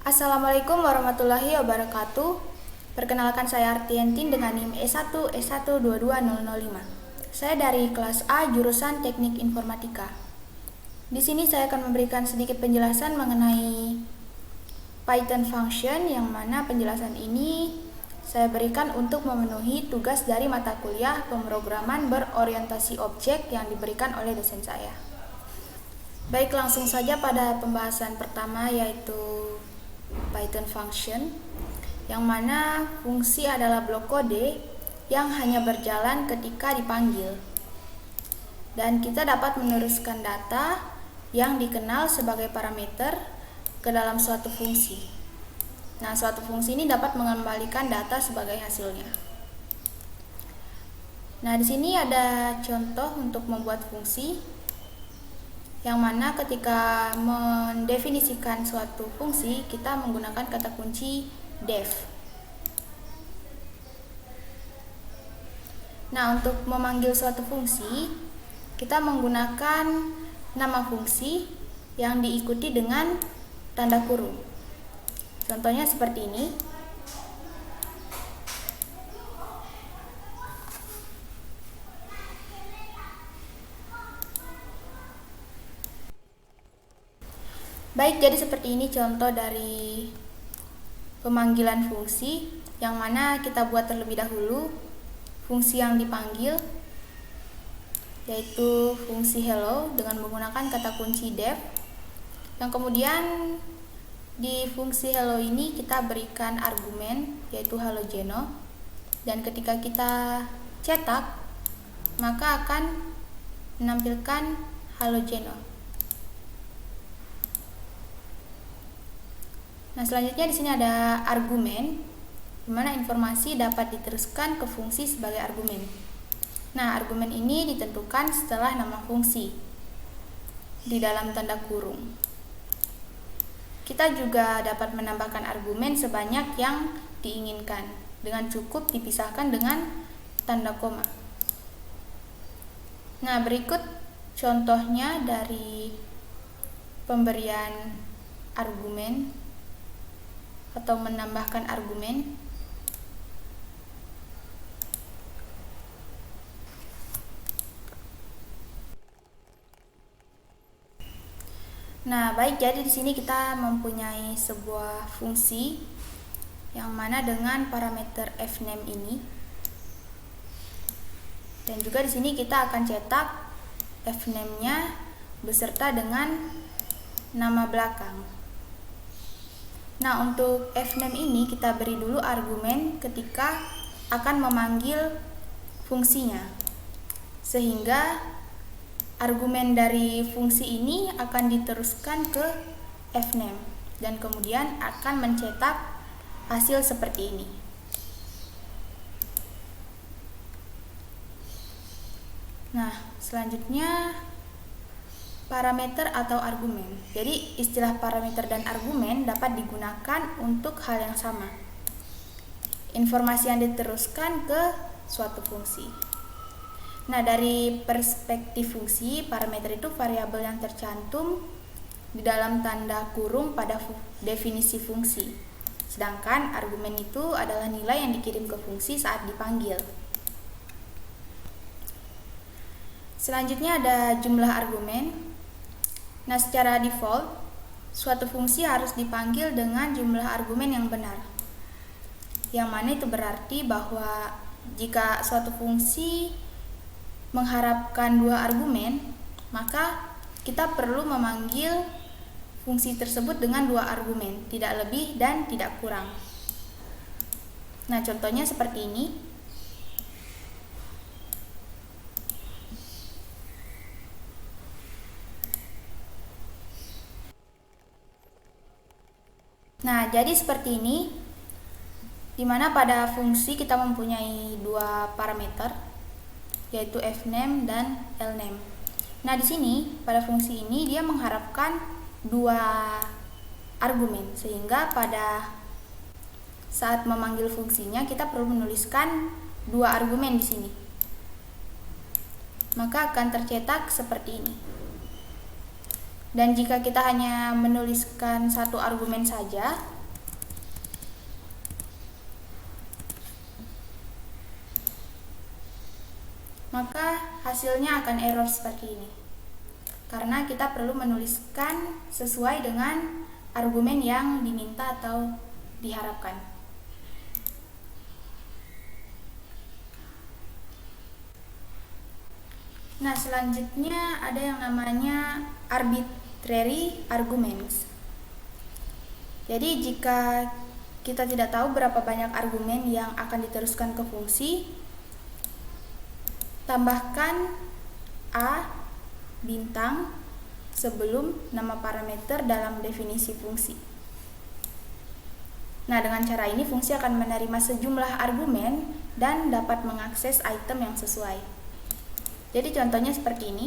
Assalamualaikum warahmatullahi wabarakatuh. Perkenalkan, saya Artientin dengan NIM E1 E1220005. Saya dari kelas A jurusan Teknik Informatika. Di sini saya akan memberikan sedikit penjelasan mengenai Python function, yang mana penjelasan ini saya berikan untuk memenuhi tugas dari mata kuliah pemrograman berorientasi objek yang diberikan oleh dosen saya. Baik, langsung saja pada pembahasan pertama, yaitu Python function, yang mana fungsi adalah blok kode yang hanya berjalan ketika dipanggil, dan kita dapat meneruskan data yang dikenal sebagai parameter ke dalam suatu fungsi. Nah, suatu fungsi ini dapat mengembalikan data sebagai hasilnya. Nah, di sini ada contoh untuk membuat fungsi, yang mana ketika mendefinisikan suatu fungsi, kita menggunakan kata kunci def. Nah, untuk memanggil suatu fungsi, kita menggunakan nama fungsi yang diikuti dengan tanda kurung. Contohnya seperti ini. Baik, jadi seperti ini contoh dari pemanggilan fungsi, yang mana kita buat terlebih dahulu fungsi yang dipanggil, yaitu fungsi hello dengan menggunakan kata kunci def. Yang kemudian di fungsi hello ini kita berikan argumen, yaitu halogeno, dan ketika kita cetak maka akan menampilkan halogeno. Nah, selanjutnya di sini ada argumen, di mana informasi dapat diteruskan ke fungsi sebagai argumen. Nah, argumen ini ditentukan setelah nama fungsi di dalam tanda kurung. Kita juga dapat menambahkan argumen sebanyak yang diinginkan dengan cukup dipisahkan dengan tanda koma. Nah, berikut contohnya dari pemberian argumen atau menambahkan argumen. Nah, baik, jadi di sini kita mempunyai sebuah fungsi yang mana dengan parameter fname ini, dan juga di sini kita akan cetak fname-nya beserta dengan nama belakang. Nah, untuk fname ini kita beri dulu argumen ketika akan memanggil fungsinya, sehingga argumen dari fungsi ini akan diteruskan ke fname dan kemudian akan mencetak hasil seperti ini. Nah, selanjutnya parameter atau argumen. Jadi istilah parameter dan argumen dapat digunakan untuk hal yang sama. Informasi yang diteruskan ke suatu fungsi. Nah, dari perspektif fungsi, parameter itu variabel yang tercantum di dalam tanda kurung pada definisi fungsi. Sedangkan argumen itu adalah nilai yang dikirim ke fungsi saat dipanggil. Selanjutnya ada jumlah argumen. Nah, secara default, suatu fungsi harus dipanggil dengan jumlah argumen yang benar. Yang mana itu berarti bahwa jika suatu fungsi mengharapkan 2 argumen, maka kita perlu memanggil fungsi tersebut dengan 2 argumen, tidak lebih dan tidak kurang. Nah, contohnya seperti ini. Nah, jadi seperti ini, dimana pada fungsi kita mempunyai 2 parameter, yaitu fname dan lname. Nah, di sini pada fungsi ini dia mengharapkan 2 argumen, sehingga pada saat memanggil fungsinya kita perlu menuliskan 2 argumen di sini. Maka akan tercetak seperti ini. Dan jika kita hanya menuliskan satu argumen saja, maka hasilnya akan error seperti ini. Karena kita perlu menuliskan sesuai dengan argumen yang diminta atau diharapkan. Nah, selanjutnya ada yang namanya arbitrary arguments. Jadi jika kita tidak tahu berapa banyak argumen yang akan diteruskan ke fungsi, tambahkan A bintang sebelum nama parameter dalam definisi fungsi. Nah, dengan cara ini fungsi akan menerima sejumlah argumen dan dapat mengakses item yang sesuai. Jadi contohnya seperti ini.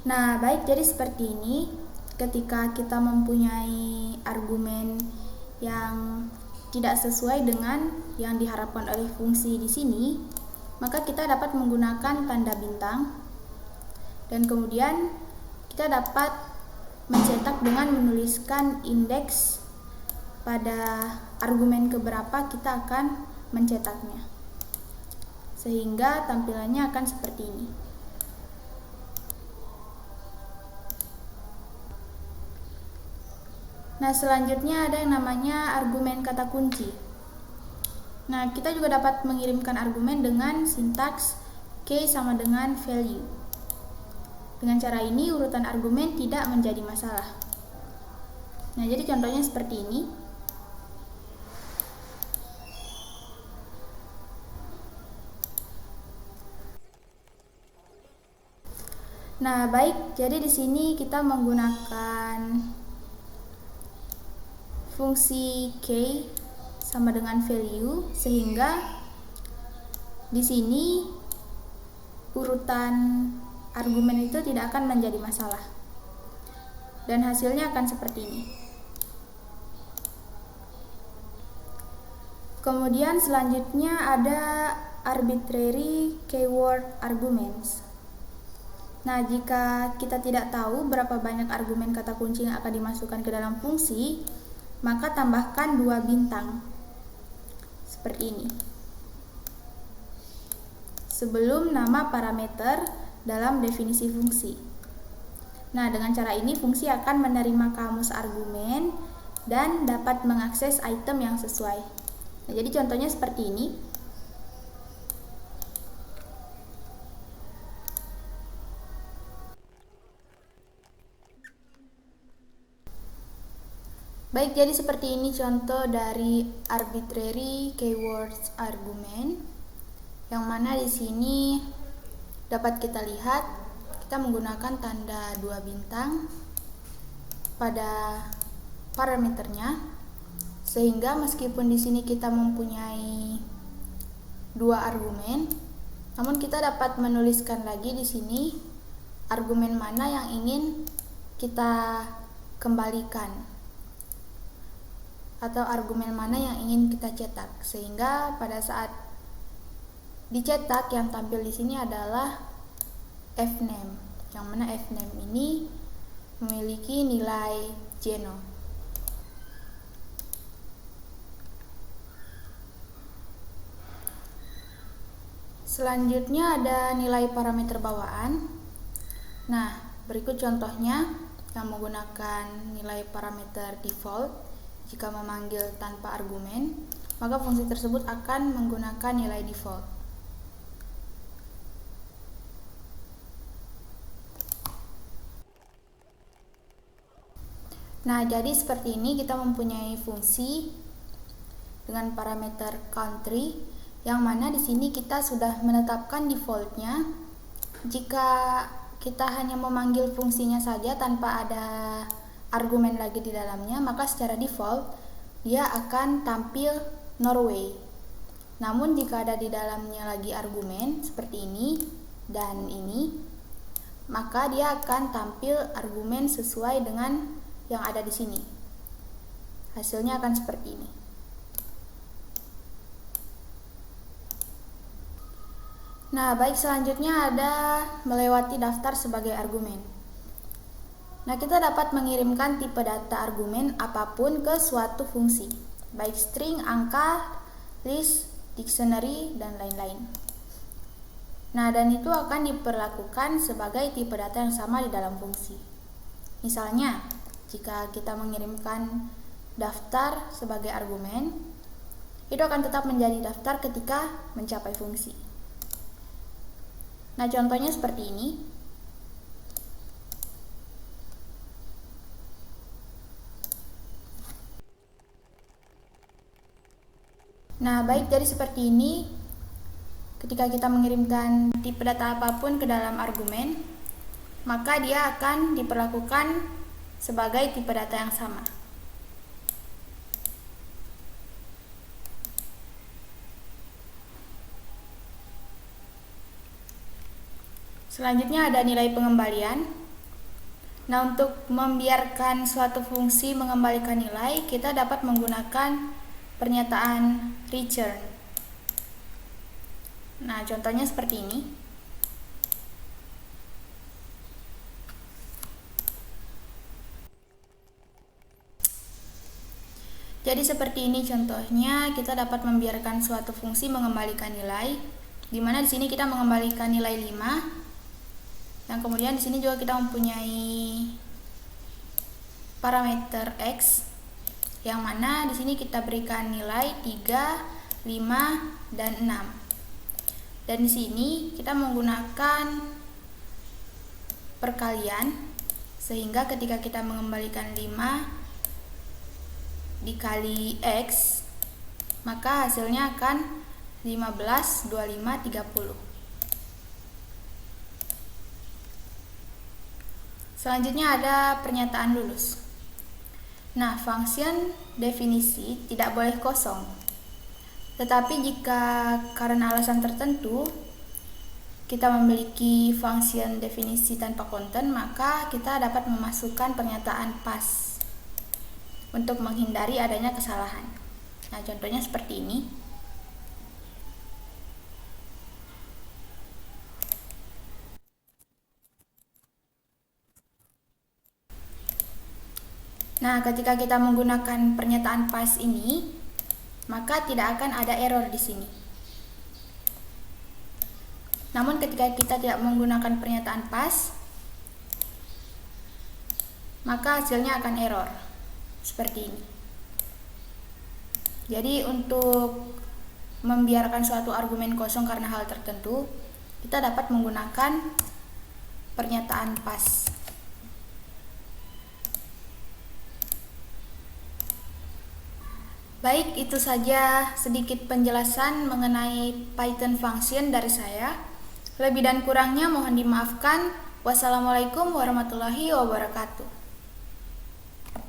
Nah, baik, jadi seperti ini. Ketika kita mempunyai argumen yang tidak sesuai dengan yang diharapkan oleh fungsi di sini, maka kita dapat menggunakan tanda bintang, dan kemudian kita dapat mencetak dengan menuliskan indeks pada argumen keberapa kita akan mencetaknya, sehingga tampilannya akan seperti ini. Nah, selanjutnya ada yang namanya argumen kata kunci. Nah, kita juga dapat mengirimkan argumen dengan sintaks key sama dengan value. Dengan cara ini urutan argumen tidak menjadi masalah. Nah, jadi contohnya seperti ini. Nah, baik, jadi di sini kita menggunakan fungsi key sama dengan value, sehingga di sini urutan argumen itu tidak akan menjadi masalah. Dan hasilnya akan seperti ini. Kemudian selanjutnya ada arbitrary keyword arguments. Nah, jika kita tidak tahu berapa banyak argumen kata kunci yang akan dimasukkan ke dalam fungsi, maka tambahkan 2 bintang seperti ini sebelum nama parameter dalam definisi fungsi. Nah, dengan cara ini fungsi akan menerima kamus argumen dan dapat mengakses item yang sesuai. Nah, jadi contohnya seperti ini. Baik, jadi seperti ini contoh dari arbitrary keywords argument, yang mana di sini dapat kita lihat kita menggunakan tanda 2 bintang pada parameternya, sehingga meskipun di sini kita mempunyai 2 argumen, namun kita dapat menuliskan lagi di sini argumen mana yang ingin kita kembalikan atau argumen mana yang ingin kita cetak, sehingga pada saat dicetak yang tampil di sini adalah fname, yang mana fname ini memiliki nilai Geno. Selanjutnya ada nilai parameter bawaan. Nah, berikut contohnya yang menggunakan nilai parameter default. Jika memanggil tanpa argumen, maka fungsi tersebut akan menggunakan nilai default. Nah, jadi seperti ini kita mempunyai fungsi dengan parameter country, yang mana di sini kita sudah menetapkan defaultnya. Jika kita hanya memanggil fungsinya saja tanpa ada argumen lagi di dalamnya, maka secara default dia akan tampil Norway. Namun jika ada di dalamnya lagi argumen seperti ini dan ini, maka dia akan tampil argumen sesuai dengan yang ada di sini. Hasilnya akan seperti ini. Nah, baik, selanjutnya ada melewati daftar sebagai argumen. Nah, kita dapat mengirimkan tipe data argumen apapun ke suatu fungsi, baik string, angka, list, dictionary, dan lain-lain. Nah, dan itu akan diperlakukan sebagai tipe data yang sama di dalam fungsi. Misalnya, jika kita mengirimkan daftar sebagai argumen, itu akan tetap menjadi daftar ketika mencapai fungsi. Nah, contohnya seperti ini. Nah, baik, jadi seperti ini. Ketika kita mengirimkan tipe data apapun ke dalam argumen, maka dia akan diperlakukan sebagai tipe data yang sama. Selanjutnya ada nilai pengembalian. Nah, untuk membiarkan suatu fungsi mengembalikan nilai, kita dapat menggunakan pernyataan return. Nah, contohnya seperti ini. Jadi seperti ini contohnya, kita dapat membiarkan suatu fungsi mengembalikan nilai, di mana di sini kita mengembalikan nilai 5. Yang kemudian di sini juga kita mempunyai parameter x, yang mana di sini kita berikan nilai 3, 5, dan 6. Dan di sini kita menggunakan perkalian, sehingga ketika kita mengembalikan 5 dikali x, maka hasilnya akan 15, 25, 30. Selanjutnya ada pernyataan lulus. Nah, function definisi tidak boleh kosong. Tetapi jika karena alasan tertentu kita memiliki function definisi tanpa konten, maka kita dapat memasukkan pernyataan pas untuk menghindari adanya kesalahan. Nah, contohnya seperti ini. Nah, ketika kita menggunakan pernyataan pas ini, maka tidak akan ada error di sini. Namun ketika kita tidak menggunakan pernyataan pas, maka hasilnya akan error seperti ini. Jadi untuk membiarkan suatu argumen kosong karena hal tertentu, kita dapat menggunakan pernyataan pas. Baik, itu saja sedikit penjelasan mengenai Python function dari saya. Lebih dan kurangnya mohon dimaafkan. Wassalamualaikum warahmatullahi wabarakatuh.